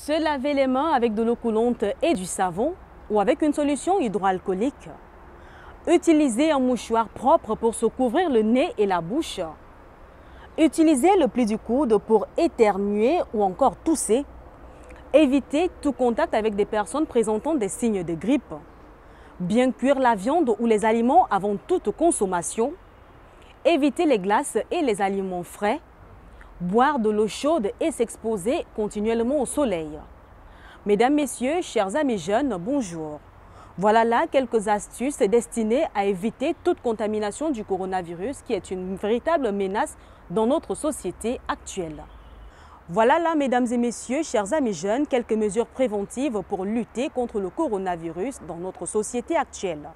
Se laver les mains avec de l'eau coulante et du savon ou avec une solution hydroalcoolique. Utiliser un mouchoir propre pour se couvrir le nez et la bouche. Utiliser le pli du coude pour éternuer ou encore tousser. Éviter tout contact avec des personnes présentant des signes de grippe. Bien cuire la viande ou les aliments avant toute consommation. Éviter les glaces et les aliments frais. Boire de l'eau chaude et s'exposer continuellement au soleil. Mesdames, Messieurs, chers amis jeunes, bonjour. Voilà là quelques astuces destinées à éviter toute contamination du coronavirus qui est une véritable menace dans notre société actuelle. Voilà là, mesdames et messieurs, chers amis jeunes, quelques mesures préventives pour lutter contre le coronavirus dans notre société actuelle.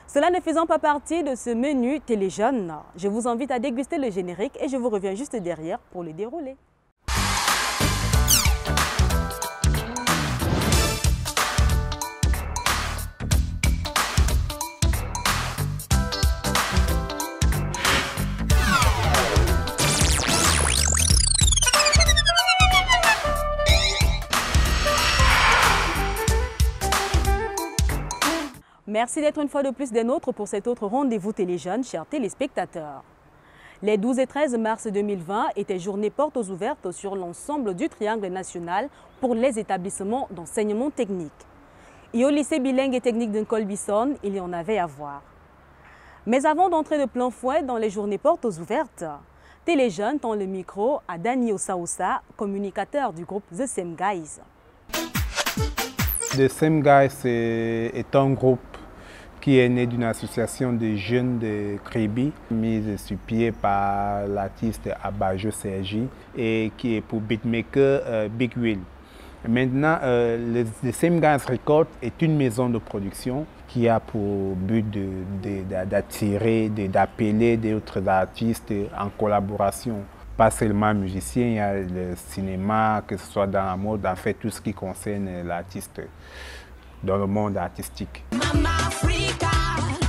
Cela ne faisant pas partie de ce menu Téléjeunes, je vous invite à déguster le générique et je vous reviens juste derrière pour le dérouler. Merci d'être une fois de plus des nôtres pour cet autre rendez-vous Téléjeunes, chers téléspectateurs. Les 12 et 13 mars 2020 étaient journées portes ouvertes sur l'ensemble du triangle national pour les établissements d'enseignement technique. Et au lycée bilingue et technique de Colbison, il y en avait à voir. Mais avant d'entrer de plein fouet dans les journées portes ouvertes, Téléjeunes tend le micro à Dani Osaoussa, communicateur du groupe The Same Guys. The Same Guys est un groupe qui est né d'une association de jeunes de Kribi, mise sur pied par l'artiste Abajo Sergi et qui est pour beatmaker Big Will. Maintenant, The Same Guys Records est une maison de production qui a pour but d'attirer, d'appeler d'autres artistes en collaboration. Pas seulement musiciens, il y a le cinéma, que ce soit dans la mode, en fait tout ce qui concerne l'artiste dans le monde artistique. Mama Africa,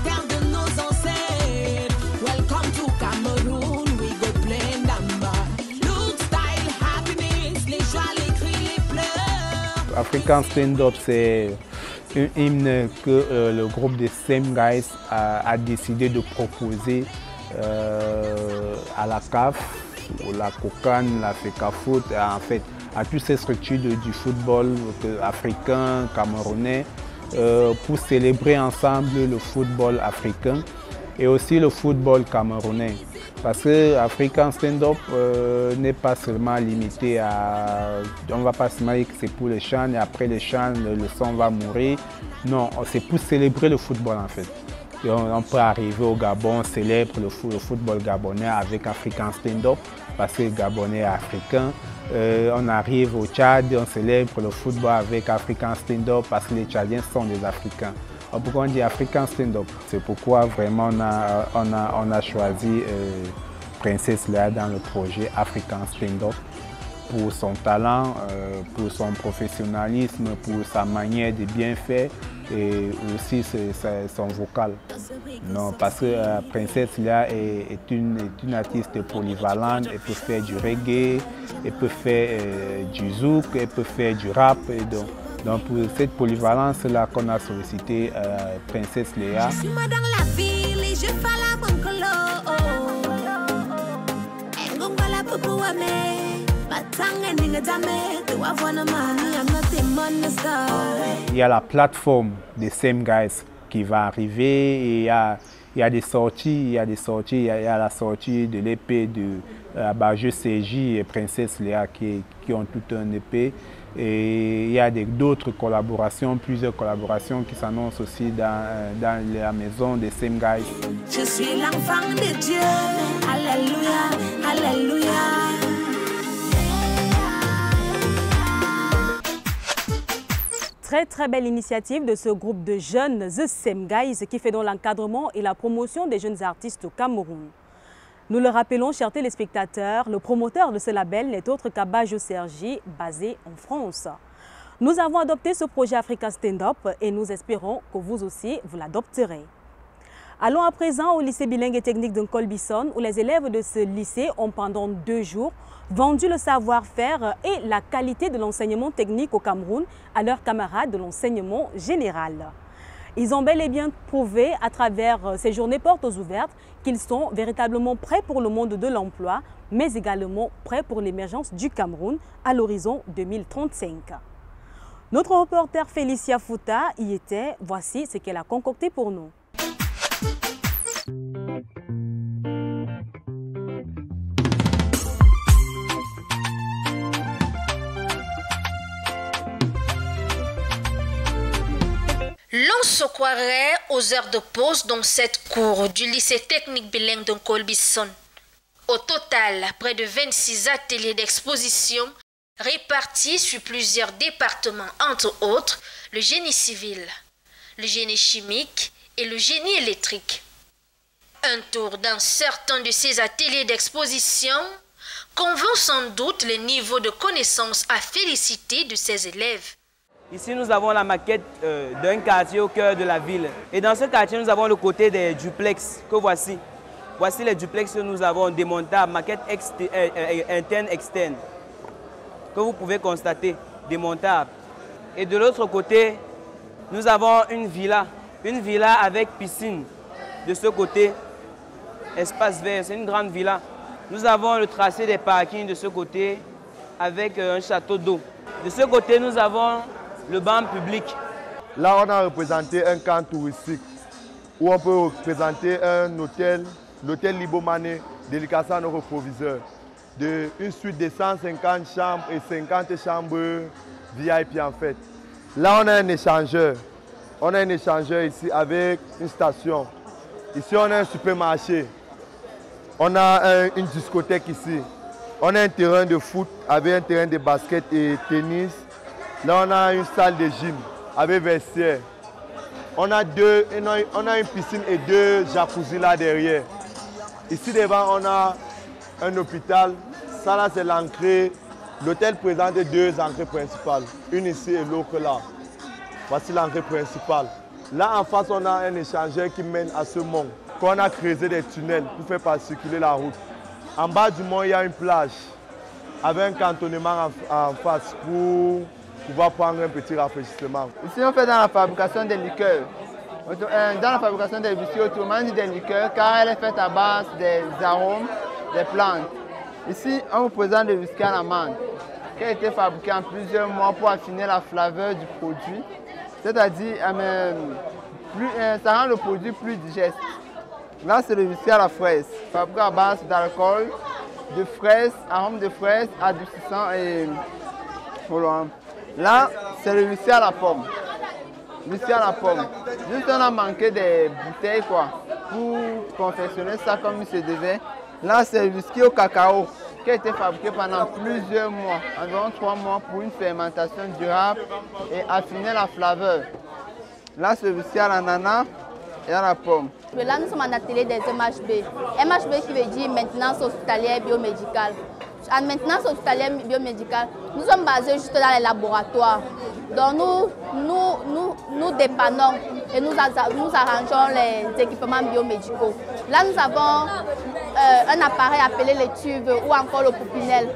terre de nos ancêtres. Welcome to Cameroon, we go play number. Look, style, happiness, les joies, les cris, les pleurs. African Stand-Up, c'est un hymne que le groupe des Same Guys a décidé de proposer à la CAF, la COCAN, la FECAFOOT, en fait, à toutes ces structures du football africain, camerounais, pour célébrer ensemble le football africain et aussi le football camerounais. Parce que African Stand-Up n'est pas seulement limité à... On ne va pas se dire que c'est pour les chants et après les chants, le son va mourir. Non, c'est pour célébrer le football en fait. Et on peut arriver au Gabon, on célèbre le football gabonais avec African Stand-Up parce que le Gabonais est africain. On arrive au Tchad, on célèbre le football avec African Stand-Up parce que les Tchadiens sont des Africains. Pourquoi on dit African Stand-Up? C'est pourquoi vraiment on a choisi Princesse Léa dans le projet African Stand-Up pour son talent, pour son professionnalisme, pour sa manière de bien faire et aussi son vocal. Non, parce que Princesse Léa est une artiste polyvalente, elle peut faire du reggae, elle peut faire du zouk, elle peut faire du rap. Et donc pour cette polyvalence-là qu'on a sollicité Princesse Léa. Je suis moi dans la ville et je fais la bancolo. Ngongala popo ame. Il y a la plateforme des Same Guys qui va arriver et il y a des sorties, il y a la sortie de l'épée de Abajo Sergi et Princesse Léa qui ont tout un épée. Et il y a d'autres collaborations, plusieurs collaborations qui s'annoncent aussi dans la maison des Same Guys. Je suis l'enfant de Dieu, alléluia, alléluia. Très belle initiative de ce groupe de jeunes The Same Guys qui fait dans l'encadrement et la promotion des jeunes artistes au Cameroun. Nous le rappelons, chers téléspectateurs, le promoteur de ce label n'est autre qu'Abajo Sergi, basé en France. Nous avons adopté ce projet Africa Stand Up et nous espérons que vous aussi, vous l'adopterez. Allons à présent au lycée bilingue et technique de Nkolbison où les élèves de ce lycée ont pendant 2 jours vendu le savoir-faire et la qualité de l'enseignement technique au Cameroun à leurs camarades de l'enseignement général. Ils ont bel et bien prouvé à travers ces journées portes ouvertes qu'ils sont véritablement prêts pour le monde de l'emploi, mais également prêts pour l'émergence du Cameroun à l'horizon 2035. Notre reporter Félicia Fouta y était. Voici ce qu'elle a concocté pour nous. L'on se croirait aux heures de pause dans cette cour du lycée technique bilingue de Nkolbison. Au total, près de 26 ateliers d'exposition répartis sur plusieurs départements, entre autres le génie civil, le génie chimique et le génie électrique. Un tour dans certains de ces ateliers d'exposition convainc sans doute le niveau de connaissance à féliciter de ces élèves. Ici, nous avons la maquette d'un quartier au cœur de la ville. Et dans ce quartier, nous avons le côté des duplex que voici. Voici les duplex que nous avons démontables, maquette interne-externe, que vous pouvez constater, démontable. Et de l'autre côté, nous avons une villa avec piscine. De ce côté, espace vert, c'est une grande villa. Nous avons le tracé des parkings de ce côté avec un château d'eau. De ce côté, nous avons le banc public. Là, on a représenté un camp touristique où on peut représenter un hôtel, l'hôtel Libomané, délicaté à nos proviseurs, une suite de 150 chambres et 50 chambres VIP en fait. Là, on a un échangeur. On a un échangeur ici avec une station. Ici, on a un supermarché. On a une discothèque ici. On a un terrain de foot avec un terrain de basket et tennis. Là, on a une salle de gym avec vestiaire. On a une piscine et 2 jacuzzi là derrière. Ici devant, on a un hôpital. Ça là, c'est l'entrée. L'hôtel présente 2 entrées principales. Une ici et l'autre là. Voici l'entrée principale. Là, en face, on a un échangeur qui mène à ce mont. On a creusé des tunnels pour faire circuler la route. En bas du mont, il y a une plage avec un cantonnement en face pour pouvoir prendre un petit rafraîchissement. Ici, on fait dans la fabrication des liqueurs. Dans la fabrication des whisky, autrement dit des liqueurs, car elle est faite à base des arômes des plantes. Ici, on vous présente le whisky à l'amande, qui a été fabriqué en plusieurs mois pour affiner la flaveur du produit, c'est-à-dire ça rend le produit plus digeste. Là, c'est le whisky à la fraise, fabriqué à base d'alcool, de fraises, arômes de fraises, adoucissant et colorant. Là, c'est le whisky à la pomme. Whisky à la pomme. Juste on a manqué des bouteilles pour confectionner ça comme il se devait. Là, c'est le whisky au cacao qui a été fabriqué pendant plusieurs mois, environ 3 mois pour une fermentation durable et affiner la flaveur. Là, c'est le whisky à l'ananas et à la pomme. Là, nous sommes en atelier des MHB. MHB qui veut dire maintenance hospitalière biomédicale. En maintenance hospitalière biomédicale, nous sommes basés juste dans les laboratoires. Donc nous dépannons et nous arrangeons les équipements biomédicaux. Là, nous avons un appareil appelé le tube ou encore le poupinel.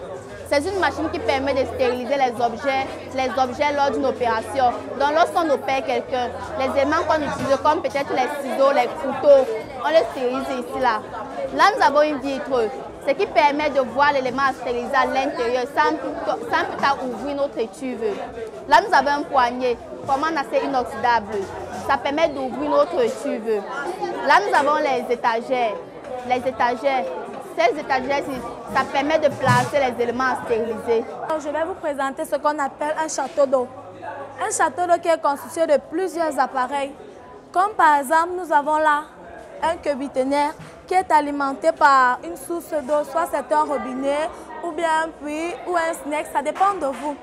C'est une machine qui permet de stériliser les objets lors d'une opération. Donc lorsqu'on opère quelqu'un, les éléments qu'on utilise comme peut-être les ciseaux, les couteaux, on les stérilise ici là. Là, nous avons une vitre, ce qui permet de voir l'élément à stériliser à l'intérieur sans plus tard ouvrir notre tube. Là, nous avons un poignet, vraiment assez inoxydable. Ça permet d'ouvrir notre tube. Là, nous avons les étagères. Ces étagères, ça permet de placer les éléments à stériliser. Je vais vous présenter ce qu'on appelle un château d'eau. Un château d'eau qui est constitué de plusieurs appareils. Comme par exemple, nous avons là un cubiténaire qui est alimenté par une source d'eau, soit c'est un robinet ou bien un puits ou un snack, ça dépend de vous.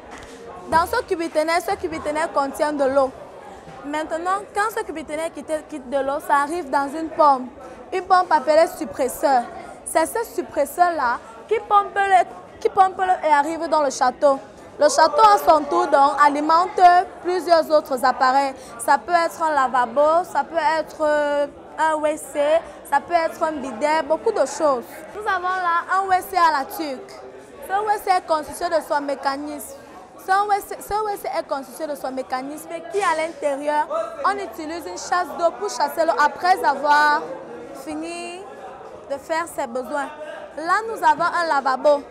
Dans ce cubiténaire contient de l'eau. Maintenant, quand ce cubiténaire quitte de l'eau, ça arrive dans une pompe appelée suppresseur. C'est ce suppresseur-là qui pompe et arrive dans le château. Le château, à son tour, donc, alimente plusieurs autres appareils. Ça peut être un lavabo, ça peut être un WC, ça peut être un bidet, beaucoup de choses. Nous avons là un WC à la turque. Ce WC est constitué de son mécanisme. Ce WC est constitué de son mécanisme qui, à l'intérieur, on utilise une chasse d'eau pour chasser l'eau après avoir fini de faire ses besoins. Là, nous avons un lavabo.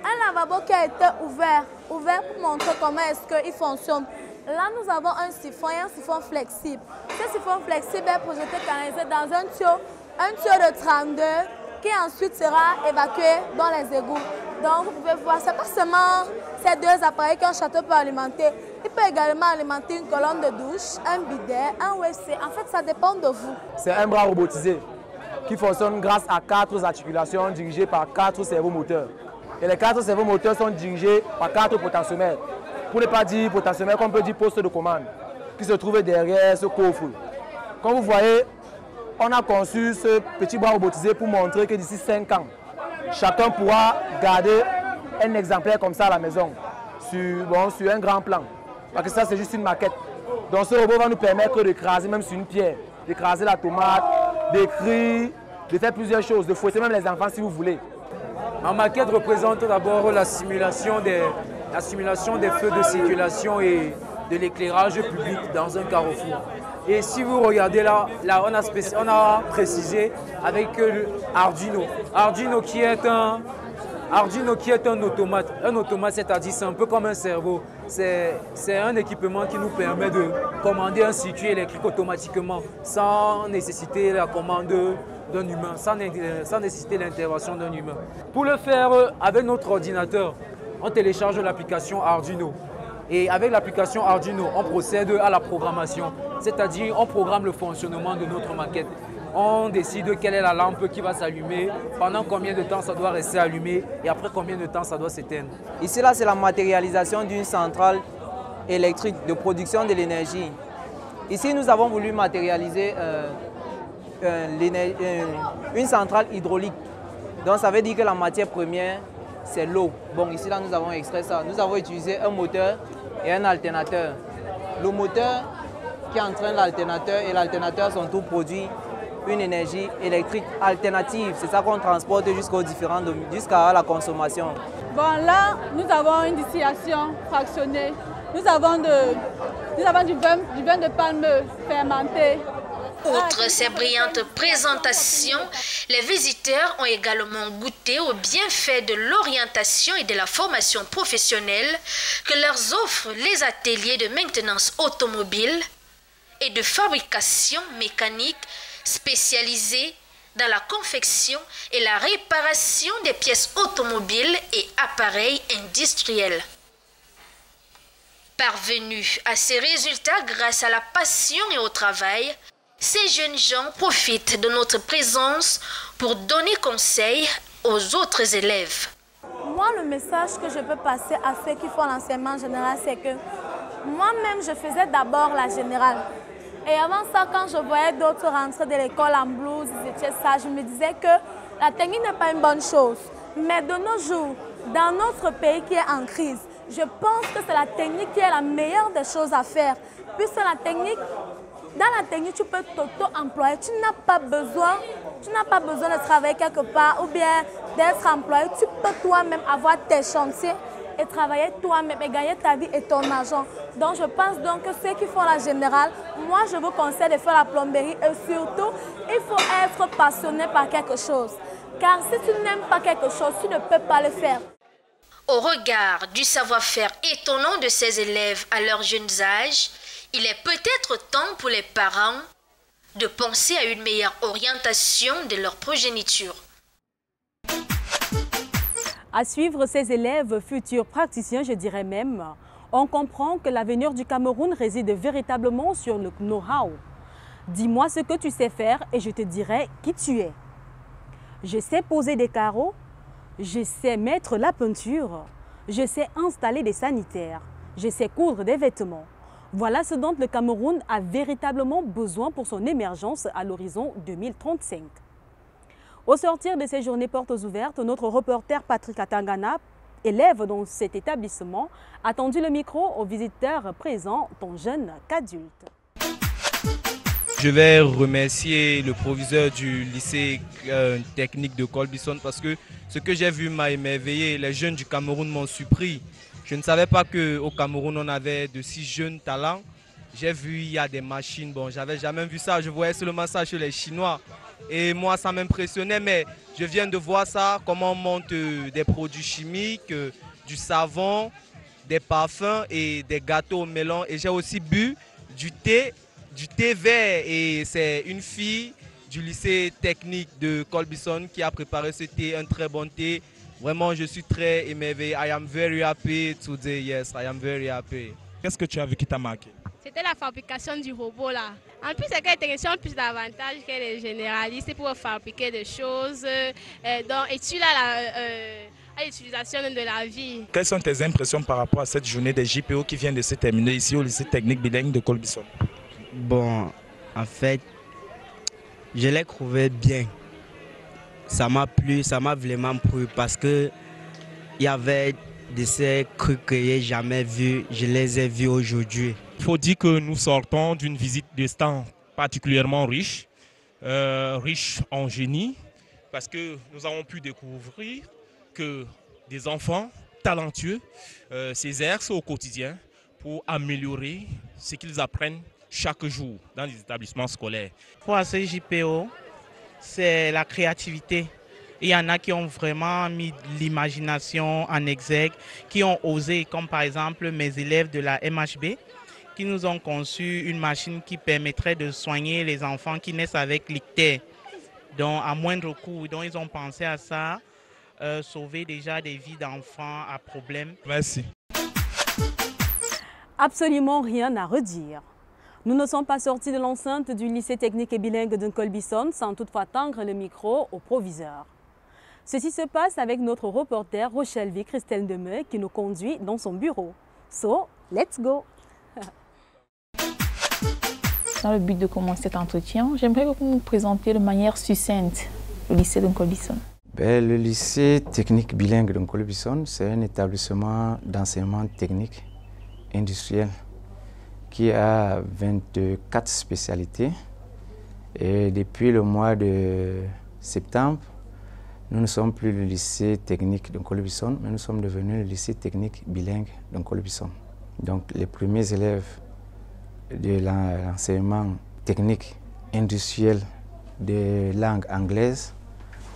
Un lavabo qui a été ouvert pour montrer comment est-ce qu'il fonctionne. Là, nous avons un siphon et un siphon flexible. Ce siphon flexible est projeté canalisé dans un tuyau de 32 qui ensuite sera évacué dans les égouts. Donc, vous pouvez voir, ce n'est pas seulement ces deux appareils qu'un château peut alimenter. Il peut également alimenter une colonne de douche, un bidet, un WC. En fait, ça dépend de vous. C'est un bras robotisé qui fonctionne grâce à 4 articulations dirigées par 4 servomoteurs. Et les 4 servomoteurs sont dirigés par 4 potentiomètres. Pour ne pas dire potentiomètre, on peut dire poste de commande, qui se trouve derrière ce coffre. Comme vous voyez, on a conçu ce petit bras robotisé pour montrer que d'ici 5 ans, chacun pourra garder un exemplaire comme ça à la maison, sur un grand plan. Parce que ça, c'est juste une maquette. Donc ce robot va nous permettre d'écraser même sur une pierre, d'écraser la tomate, d'écrire, de faire plusieurs choses, de fouetter même les enfants si vous voulez. Ma maquette représente d'abord la simulation des feux de circulation et de l'éclairage public dans un carrefour. Et si vous regardez là on a précisé avec Arduino. Arduino qui est un automate. Un automate, c'est-à-dire c'est un peu comme un cerveau. C'est un équipement qui nous permet de commander un circuit électrique automatiquement sans nécessiter la commande d'un humain, sans nécessiter l'intervention d'un humain. Pour le faire avec notre ordinateur, on télécharge l'application Arduino. Et avec l'application Arduino, on procède à la programmation, c'est-à-dire on programme le fonctionnement de notre maquette. On décide quelle est la lampe qui va s'allumer, pendant combien de temps ça doit rester allumé et après combien de temps ça doit s'éteindre. Ici, là, c'est la matérialisation d'une centrale électrique de production de l'énergie. Ici, nous avons voulu matérialiser une centrale hydraulique. Donc, ça veut dire que la matière première, c'est l'eau. Bon, ici, là, nous avons extrait ça. Nous avons utilisé un moteur et un alternateur. Le moteur qui entraîne l'alternateur et l'alternateur sont tous produits une énergie électrique alternative. C'est ça qu'on transporte jusqu'à la consommation. Bon, là, nous avons une distillation fractionnée. Nous avons du vin de palme fermenté. Outre ces brillantes présentations, les visiteurs ont également goûté aux bienfaits de l'orientation et de la formation professionnelle que leur offrent les ateliers de maintenance automobile et de fabrication mécanique spécialisés dans la confection et la réparation des pièces automobiles et appareils industriels. Parvenus à ces résultats grâce à la passion et au travail, ces jeunes gens profitent de notre présence pour donner conseil aux autres élèves. Moi, le message que je peux passer à ceux qui font l'enseignement général, c'est que moi-même, je faisais d'abord la générale. Et avant ça, quand je voyais d'autres rentrer de l'école en blouse, ils étaient ça, je me disais que la technique n'est pas une bonne chose. Mais de nos jours, dans notre pays qui est en crise, je pense que c'est la technique qui est la meilleure des choses à faire. Puisque dans la technique, tu peux t'auto-employer. Tu n'as pas besoin de travailler quelque part ou bien d'être employé. Tu peux toi-même avoir tes chantiers et travailler toi-même et gagner ta vie et ton argent. Donc je pense donc que ceux qui font la générale, moi je vous conseille de faire la plomberie et surtout, il faut être passionné par quelque chose. Car si tu n'aimes pas quelque chose, tu ne peux pas le faire. Au regard du savoir-faire étonnant de ces élèves à leur jeunes âge, il est peut-être temps pour les parents de penser à une meilleure orientation de leur progéniture. À suivre ces élèves, futurs praticiens, je dirais même, on comprend que l'avenir du Cameroun réside véritablement sur le know-how. Dis-moi ce que tu sais faire et je te dirai qui tu es. Je sais poser des carreaux, je sais mettre la peinture, je sais installer des sanitaires, je sais coudre des vêtements. Voilà ce dont le Cameroun a véritablement besoin pour son émergence à l'horizon 2035. Au sortir de ces journées portes ouvertes, notre reporter Patrick Atangana, élève dans cet établissement, a tendu le micro aux visiteurs présents, tant jeunes qu'adultes. Je vais remercier le proviseur du lycée technique de Colbison parce que ce que j'ai vu m'a émerveillé. Les jeunes du Cameroun m'ont surpris. Je ne savais pas qu'au Cameroun, on avait de si jeunes talents. J'ai vu, il y a des machines. Bon, j'avais jamais vu ça. Je voyais seulement ça chez les Chinois. Et moi, ça m'impressionnait. Mais je viens de voir ça, comment on monte des produits chimiques, du savon, des parfums et des gâteaux au melon. Et j'ai aussi bu du thé vert. Et c'est une fille du lycée technique de Colbison qui a préparé ce thé, un très bon thé. Vraiment, je suis très émerveillé. I am very happy today. Yes, I am very happy. Qu'est-ce que tu as vu qui t'a marqué? C'était la fabrication du robot là. En plus, c'est que les techniciens ont plus d'avantages que les généralistes pour fabriquer des choses. Donc, et tu à l'utilisation de la vie. Quelles sont tes impressions par rapport à cette journée des JPO qui vient de se terminer ici au lycée technique bilingue de Colbison? Bon, en fait, je l'ai trouvé bien. Ça m'a plu, ça m'a vraiment plu parce que il y avait de ces trucs que je n'ai jamais vus, je les ai vus aujourd'hui. Il faut dire que nous sortons d'une visite de stand particulièrement riche, riche en génie, parce que nous avons pu découvrir que des enfants talentueux s'exercent au quotidien pour améliorer ce qu'ils apprennent chaque jour dans les établissements scolaires. Pour ce JPO, c'est la créativité. Il y en a qui ont vraiment mis l'imagination en exergue, qui ont osé, comme par exemple mes élèves de la MHB, qui nous ont conçu une machine qui permettrait de soigner les enfants qui naissent avec l'ictère, donc à moindre coût. Donc ils ont pensé à ça, sauver déjà des vies d'enfants à problème. Merci. Absolument rien à redire. Nous ne sommes pas sortis de l'enceinte du lycée technique et bilingue de Colbison sans toutefois tendre le micro au proviseur. Ceci se passe avec notre reporter Rochelle V. Christelle Demeux qui nous conduit dans son bureau. So, let's go! Dans le but de commencer cet entretien, j'aimerais que vous nous présentiez de manière succincte le lycée de Colbison. Le lycée technique bilingue de Colbison, c'est un établissement d'enseignement technique industriel qui a 24 spécialités. Et depuis le mois de septembre, nous ne sommes plus le lycée technique de Colbison, mais nous sommes devenus le lycée technique bilingue de Colbison. Donc les premiers élèves de l'enseignement technique industriel de langue anglaise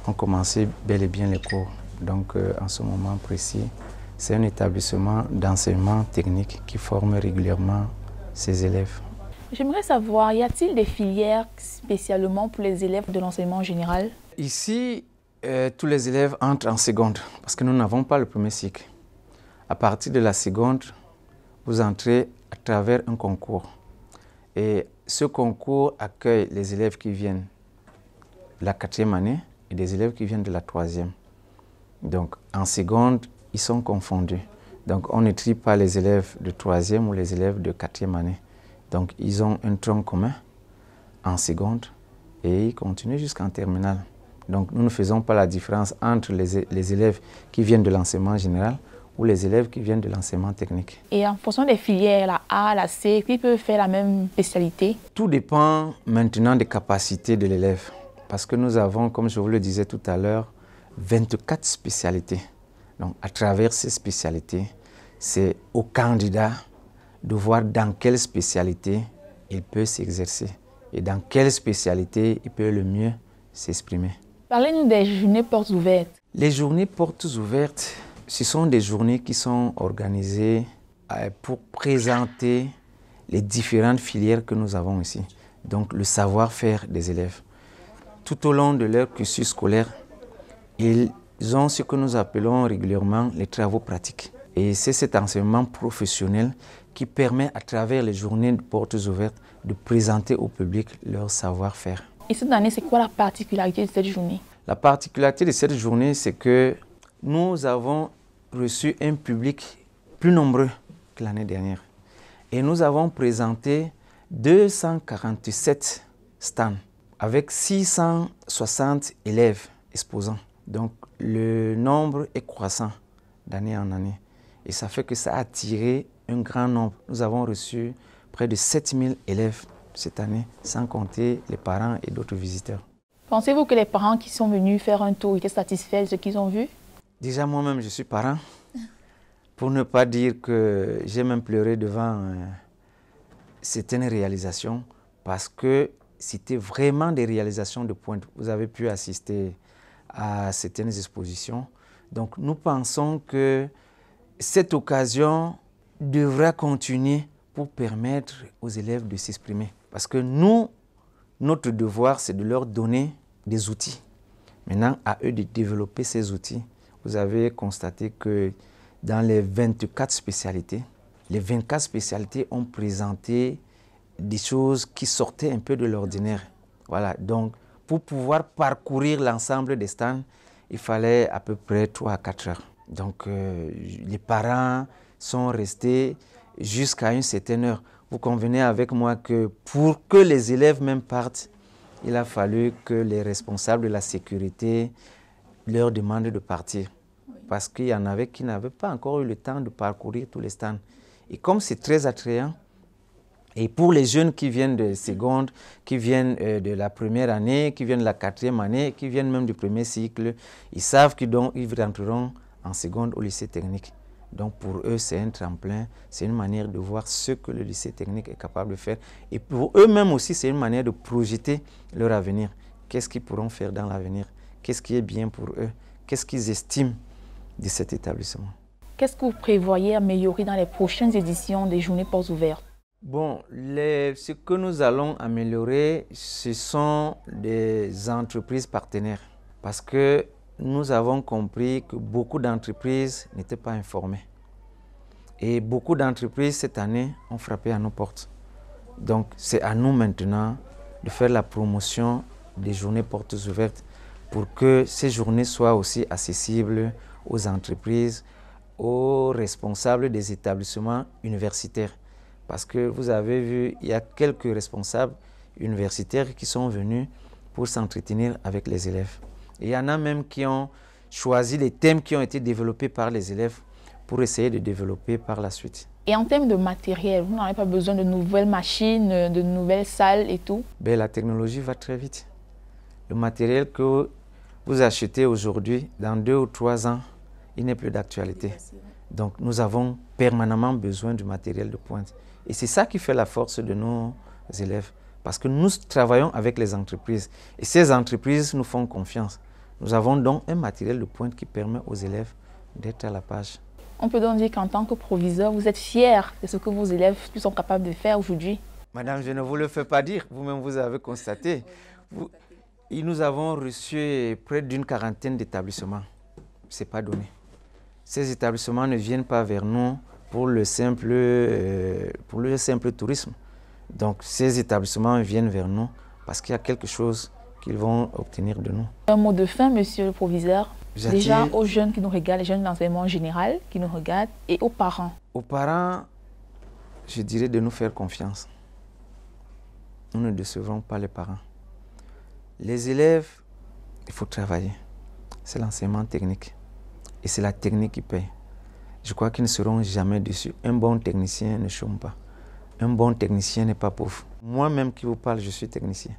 ont commencé bel et bien les cours. Donc en ce moment précis, c'est un établissement d'enseignement technique qui forme régulièrement ses élèves. J'aimerais savoir, y a-t-il des filières spécialement pour les élèves de l'enseignement général? Ici, tous les élèves entrent en seconde parce que nous n'avons pas le premier cycle. À partir de la seconde, vous entrez à travers un concours. Et ce concours accueille les élèves qui viennent de la 4e année et des élèves qui viennent de la 3e. Donc en seconde, ils sont confondus. Donc on ne trie pas les élèves de 3e ou les élèves de 4e année. Donc ils ont un tronc commun en seconde et ils continuent jusqu'en terminale. Donc nous ne faisons pas la différence entre les élèves qui viennent de l'enseignement général ou les élèves qui viennent de l'enseignement technique. Et en fonction des filières, la A, la C, qui peuvent faire la même spécialité? Tout dépend maintenant des capacités de l'élève. Parce que nous avons, comme je vous le disais tout à l'heure, 24 spécialités. Donc à travers ces spécialités, c'est au candidat de voir dans quelle spécialité il peut s'exercer et dans quelle spécialité il peut le mieux s'exprimer. Parlez-nous des journées portes ouvertes. Les journées portes ouvertes, ce sont des journées qui sont organisées pour présenter les différentes filières que nous avons ici. Donc le savoir-faire des élèves. Tout au long de leur cursus scolaire, ils ont ce que nous appelons régulièrement les travaux pratiques. Et c'est cet enseignement professionnel qui permet à travers les journées de portes ouvertes de présenter au public leur savoir-faire. Et cette année, c'est quoi la particularité de cette journée? La particularité de cette journée, c'est que nous avons reçu un public plus nombreux que l'année dernière. Et nous avons présenté 247 stands avec 660 élèves exposants. Donc le nombre est croissant d'année en année. Et ça fait que ça a attiré un grand nombre. Nous avons reçu près de 7000 élèves cette année, sans compter les parents et d'autres visiteurs. Pensez-vous que les parents qui sont venus faire un tour étaient satisfaits de ce qu'ils ont vu? Déjà, moi-même, je suis parent. Pour ne pas dire que j'ai même pleuré devant certaines réalisations, parce que c'était vraiment des réalisations de pointe. Vous avez pu assister à certaines expositions. Donc, nous pensons que cette occasion devra continuer pour permettre aux élèves de s'exprimer. Parce que nous, notre devoir, c'est de leur donner des outils. Maintenant, à eux de développer ces outils. Vous avez constaté que dans les 24 spécialités, les 24 spécialités ont présenté des choses qui sortaient un peu de l'ordinaire. Voilà, donc pour pouvoir parcourir l'ensemble des stands, il fallait à peu près 3 à 4 heures. Donc les parents sont restés jusqu'à une certaine heure. Vous convenez avec moi que pour que les élèves même partent, il a fallu que les responsables de la sécurité leur demandent de partir. Parce qu'il y en avait qui n'avaient pas encore eu le temps de parcourir tous les stands. Et comme c'est très attrayant, et pour les jeunes qui viennent de seconde, qui viennent de la première année, qui viennent de la 4e année, qui viennent même du premier cycle, ils savent qu'ils rentreront en seconde au lycée technique. Donc pour eux, c'est un tremplin, c'est une manière de voir ce que le lycée technique est capable de faire. Et pour eux-mêmes aussi, c'est une manière de projeter leur avenir. Qu'est-ce qu'ils pourront faire dans l'avenir? Qu'est-ce qui est bien pour eux? Qu'est-ce qu'ils estiment de cet établissement? Qu'est-ce que vous prévoyez améliorer dans les prochaines éditions des Journées Portes Ouvertes? Bon, ce que nous allons améliorer, ce sont des entreprises partenaires. Parce que nous avons compris que beaucoup d'entreprises n'étaient pas informées. Et beaucoup d'entreprises, cette année, ont frappé à nos portes. Donc, c'est à nous maintenant de faire la promotion des Journées Portes Ouvertes pour que ces journées soient aussi accessibles aux entreprises, aux responsables des établissements universitaires. Parce que vous avez vu, il y a quelques responsables universitaires qui sont venus pour s'entretenir avec les élèves. Et il y en a même qui ont choisi les thèmes qui ont été développés par les élèves pour essayer de développer par la suite. Et en termes de matériel, vous n'avez pas besoin de nouvelles machines, de nouvelles salles et tout? Ben, la technologie va très vite. Le matériel que vous achetez aujourd'hui, dans 2 ou 3 ans, il n'est plus d'actualité. Donc nous avons permanemment besoin du matériel de pointe. Et c'est ça qui fait la force de nos élèves. Parce que nous travaillons avec les entreprises. Et ces entreprises nous font confiance. Nous avons donc un matériel de pointe qui permet aux élèves d'être à la page. On peut donc dire qu'en tant que proviseur, vous êtes fier de ce que vos élèves sont capables de faire aujourd'hui? Madame, je ne vous le fais pas dire. Vous-même, vous avez constaté. Nous avons reçu près d'une 40aine d'établissements. Ce n'est pas donné. Ces établissements ne viennent pas vers nous pour le simple tourisme. Donc ces établissements viennent vers nous parce qu'il y a quelque chose qu'ils vont obtenir de nous. Un mot de fin, monsieur le proviseur, déjà aux jeunes qui nous regardent, les jeunes d'enseignement général qui nous regardent, et aux parents. Aux parents, je dirais de nous faire confiance. Nous ne décevrons pas les parents. Les élèves, il faut travailler. C'est l'enseignement technique. Et c'est la technique qui paye. Je crois qu'ils ne seront jamais déçus. Un bon technicien ne chôme pas. Un bon technicien n'est pas pauvre. Moi-même qui vous parle, je suis technicien.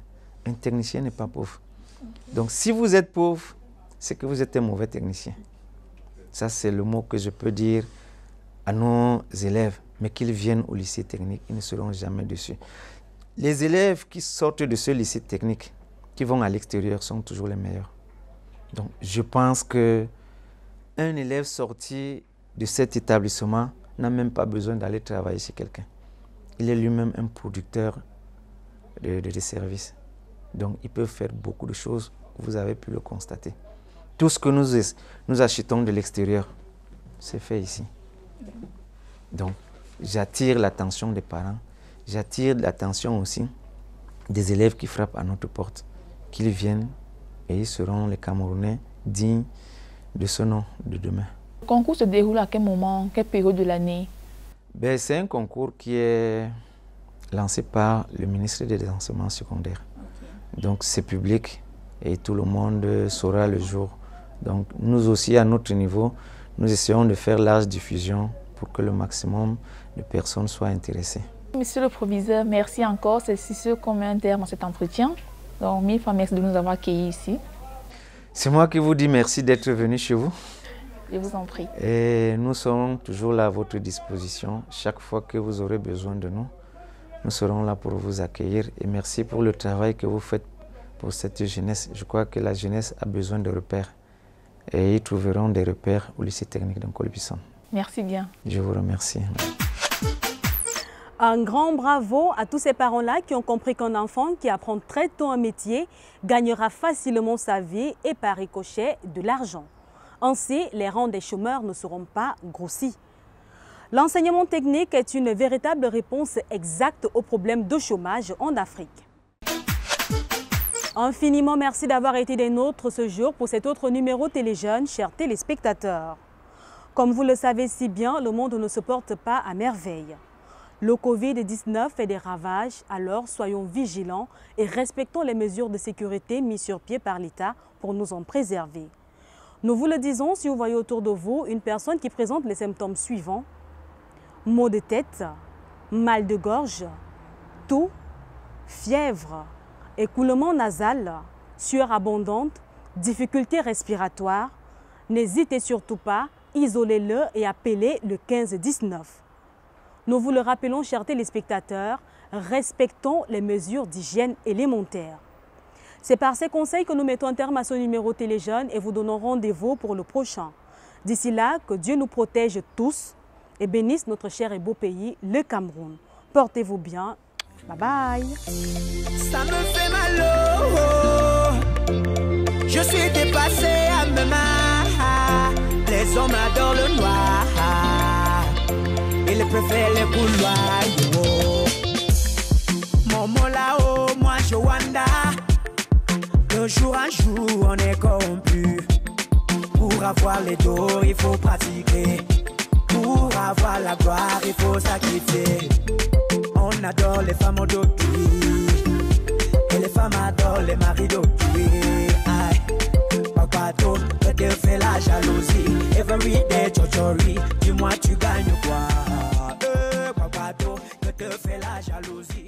Un technicien n'est pas pauvre. Donc si vous êtes pauvre, c'est que vous êtes un mauvais technicien. Ça, c'est le mot que je peux dire à nos élèves. Mais qu'ils viennent au lycée technique, ils ne seront jamais déçus. Les élèves qui sortent de ce lycée technique, qui vont à l'extérieur, sont toujours les meilleurs. Donc je pense que un élève sorti de cet établissement n'a même pas besoin d'aller travailler chez quelqu'un. Il est lui-même un producteur de services. Donc, il peut faire beaucoup de choses, vous avez pu le constater. Tout ce que nous achetons de l'extérieur, c'est fait ici. Donc, j'attire l'attention des parents, j'attire l'attention aussi des élèves qui frappent à notre porte, qu'ils viennent et ils seront les Camerounais dignes de ce nom de demain. Le concours se déroule à quel moment, quelle période de l'année? Ben, c'est un concours qui est lancé par le ministre des Enseignements secondaires. Okay. Donc c'est public et tout le monde saura le jour. Donc nous aussi, à notre niveau, nous essayons de faire large diffusion pour que le maximum de personnes soient intéressées. Monsieur le proviseur, merci encore. C'est ce qu'on met un terme à cet entretien. Donc, mille fois merci de nous avoir accueillis ici. C'est moi qui vous dis merci d'être venu chez vous. Je vous en prie. Et nous sommes toujours là à votre disposition. Chaque fois que vous aurez besoin de nous, nous serons là pour vous accueillir. Et merci pour le travail que vous faites pour cette jeunesse. Je crois que la jeunesse a besoin de repères. Et ils trouveront des repères au lycée technique de N'Kolbison. Merci bien. Je vous remercie. Un grand bravo à tous ces parents-là qui ont compris qu'un enfant qui apprend très tôt un métier gagnera facilement sa vie et par ricochet de l'argent. Ainsi, les rangs des chômeurs ne seront pas grossis. L'enseignement technique est une véritable réponse exacte aux problèmes de chômage en Afrique. Infiniment merci d'avoir été des nôtres ce jour pour cet autre numéro Téléjeunes, chers téléspectateurs. Comme vous le savez si bien, le monde ne se porte pas à merveille. Le Covid-19 fait des ravages, alors soyons vigilants et respectons les mesures de sécurité mises sur pied par l'État pour nous en préserver. Nous vous le disons si vous voyez autour de vous une personne qui présente les symptômes suivants: maux de tête, mal de gorge, toux, fièvre, écoulement nasal, sueur abondante, difficultés respiratoires, n'hésitez surtout pas, isolez-le et appelez le 15-19. Nous vous le rappelons, chers téléspectateurs, respectons les mesures d'hygiène élémentaires. C'est par ces conseils que nous mettons un terme à ce numéro Téléjeunes et vous donnons rendez-vous pour le prochain. D'ici là, que Dieu nous protège tous et bénisse notre cher et beau pays, le Cameroun. Portez-vous bien. Bye bye. Ça me fait mal, oh. Je suis dépassé à me marre. Les hommes adorent le noir. Ils préfèrent les couloirs. Oh. Momo là-haut, moi je wanda. De jour en jour, on est corrompu. Pour avoir les dos, il faut pratiquer. Pour avoir la gloire, il faut sacrifier. On adore les femmes d'autrui. Et les femmes adorent les maris d'autrui. Aïe, Pagbato, que te fait la jalousie. Everyday chochori, dis-moi tu gagnes quoi? Pagbato, que te fait la jalousie.